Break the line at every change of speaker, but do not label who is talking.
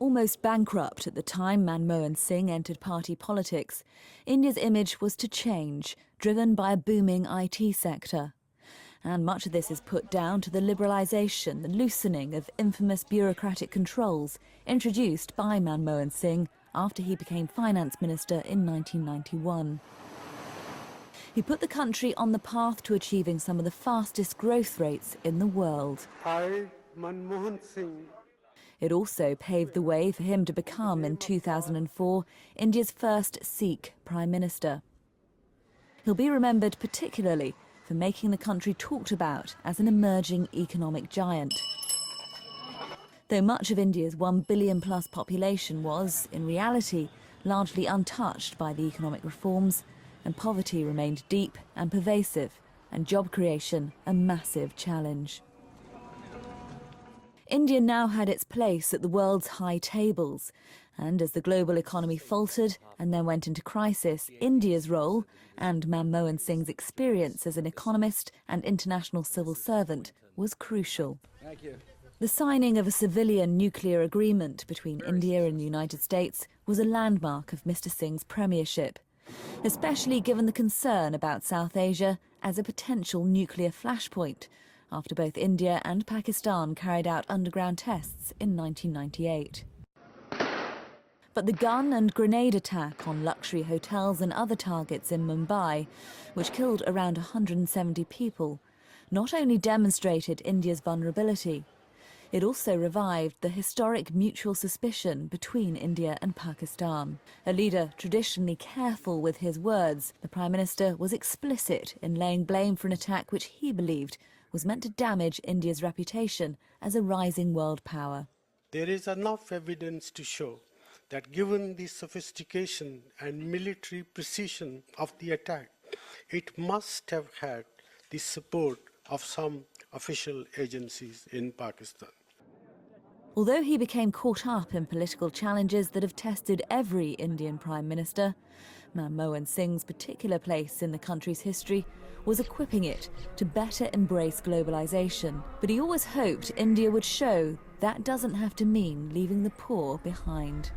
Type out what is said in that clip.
Almost bankrupt at the time Manmohan Singh entered party politics, India's image was to change, driven by a booming IT sector. And much of this is put down to the liberalisation, the loosening of infamous bureaucratic controls introduced by Manmohan Singh after he became finance minister in 1991. He put the country on the path to achieving some of the fastest growth rates in the world.
I, Manmohan Singh.
It also paved the way for him to become, in 2004, India's first Sikh Prime Minister. He'll be remembered particularly for making the country talked about as an emerging economic giant. Though much of India's 1 billion-plus population was, in reality, largely untouched by the economic reforms, and poverty remained deep and pervasive, and job creation a massive challenge. India now had its place at the world's high tables, and as the global economy faltered and then went into crisis, India's role, and Manmohan Singh's experience as an economist and international civil servant, was crucial.
Thank you.
The signing of a civilian nuclear agreement between India and the United States was a landmark of Mr. Singh's premiership, especially given the concern about South Asia as a potential nuclear flashpoint, after both India and Pakistan carried out underground tests in 1998. But the gun and grenade attack on luxury hotels and other targets in Mumbai, which killed around 170 people, not only demonstrated India's vulnerability, it also revived the historic mutual suspicion between India and Pakistan. A leader traditionally careful with his words, the Prime Minister was explicit in laying blame for an attack which he believed was meant to damage India's reputation as a rising world power.
There is enough evidence to show that given the sophistication and military precision of the attack, it must have had the support of some official agencies in Pakistan.
Although he became caught up in political challenges that have tested every Indian Prime Minister, Manmohan Singh's particular place in the country's history was equipping it to better embrace globalisation. But he always hoped India would show that doesn't have to mean leaving the poor behind.